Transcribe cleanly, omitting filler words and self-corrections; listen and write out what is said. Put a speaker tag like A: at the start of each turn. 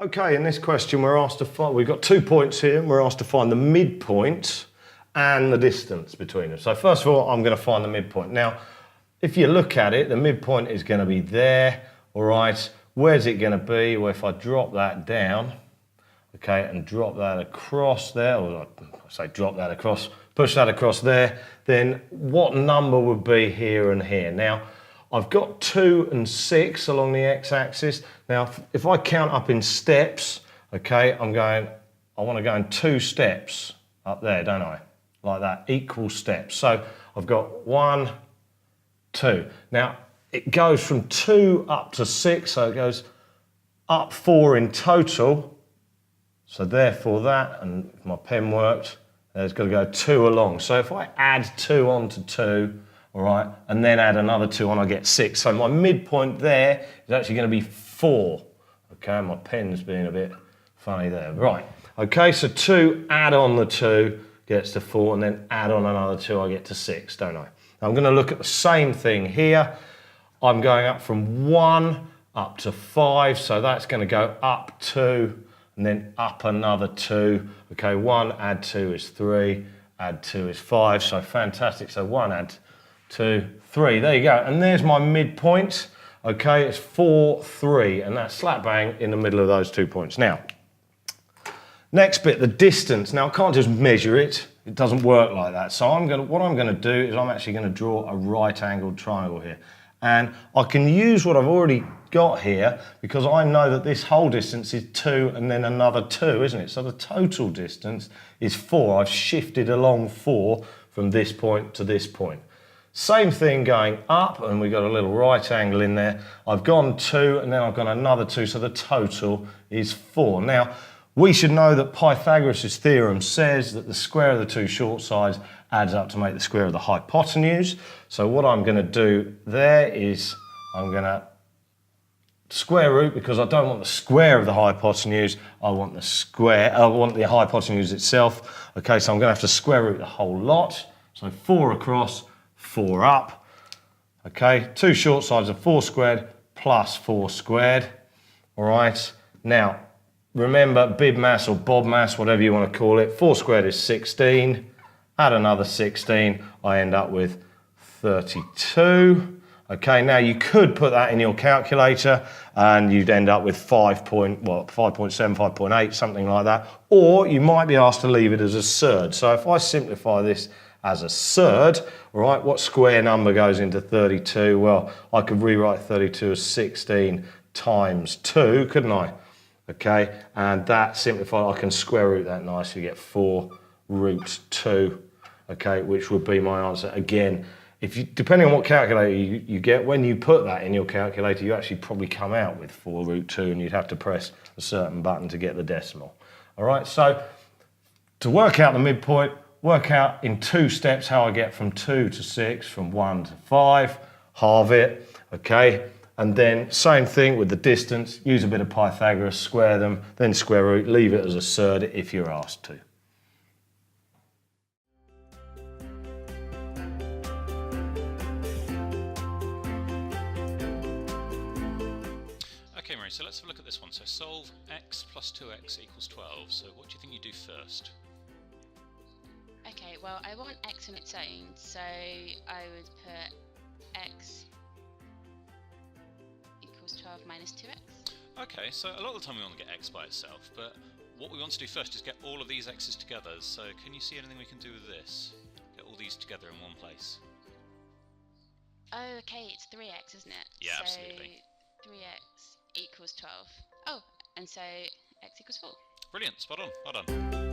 A: Okay, in this question we're asked to find, we've got 2 points here, and we're asked to find the midpoint and the distance between them. So first of all, I'm going to find the midpoint. Now, if you look at it, the midpoint is going to be there, all right. Where's it going to be? Well, if I drop that down, okay, and drop that across there, or I say drop that across, push that across there, then what number would be here and here? Now, I've got 2 and 6 along the x-axis. Now, if I count up in steps, okay, I want to go in 2 steps up there, don't I? Like that, equal steps. So I've got 1, 2. Now, it goes from 2 up to 6, so it goes up 4 in total. So therefore that, and if my pen worked, there's got to go 2 along. So if I add 2 onto 2, all right, and then add another 2 on, I get 6. So my midpoint there is actually going to be 4. Okay, my pen's being a bit funny there. Right, okay, so 2, add on the 2, gets to 4, and then add on another 2, I get to 6, don't I? Now I'm going to look at the same thing here. I'm going up from 1 up to 5, so that's going to go up 2, and then up another 2. Okay, 1 add 2 is 3, add 2 is 5, so fantastic. So 1 add 2, 3, there you go. And there's my midpoint, okay, it's 4, 3, and that's slap bang in the middle of those 2 points. Now, next bit, the distance. Now, I can't just measure it. It doesn't work like that. So what I'm gonna do is I'm actually gonna draw a right-angled triangle here. And I can use what I've already got here because I know that this whole distance is 2 and then another 2, isn't it? So the total distance is 4. I've shifted along 4 from this point to this point. Same thing going up, and we've got a little right angle in there. I've gone 2, and then I've gone another 2, so the total is 4. Now, we should know that Pythagoras' theorem says that the square of the 2 short sides adds up to make the square of the hypotenuse. So what I'm going to do there is I'm going to square root, because I don't want the square of the hypotenuse, I want the hypotenuse itself. Okay, so I'm going to have to square root the whole lot. So 4 across, 4 up. Okay, 2 short sides of 4 squared plus 4 squared. All right, now remember bib mass or bob mass, whatever you want to call it, 4 squared is 16. Add another 16, I end up with 32. Okay, now you could put that in your calculator and you'd end up with 5.7, 5.8, something like that. Or you might be asked to leave it as a surd. So if I simplify this as a surd, all right, what square number goes into 32? Well, I could rewrite 32 as 16 times 2, couldn't I? Okay, and that simplified, I can square root that nicely, you get 4 root 2, okay, which would be my answer. Again, depending on what calculator you get, when you put that in your calculator, you actually probably come out with 4 root 2, and you'd have to press a certain button to get the decimal. All right, so to work out the midpoint, work out in 2 steps how I get from 2 to 6, from 1 to 5, halve it, okay? And then same thing with the distance, use a bit of Pythagoras, square them, then square root, leave it as a surd if you're asked to.
B: Okay, Mary, so let's have a look at this one. So solve x plus 2x equals 12. So what do you think you do first?
C: Okay, well, I want x on its own, so I would put x equals 12 minus 2x.
B: Okay, so a lot of the time we want to get x by itself, but what we want to do first is get all of these x's together. So can you see anything we can do with this? Get all these together in one place.
C: Oh, okay, it's 3x, isn't it?
B: Yeah,
C: so
B: absolutely.
C: 3x equals 12. Oh, and so x equals 4.
B: Brilliant, spot on, well done.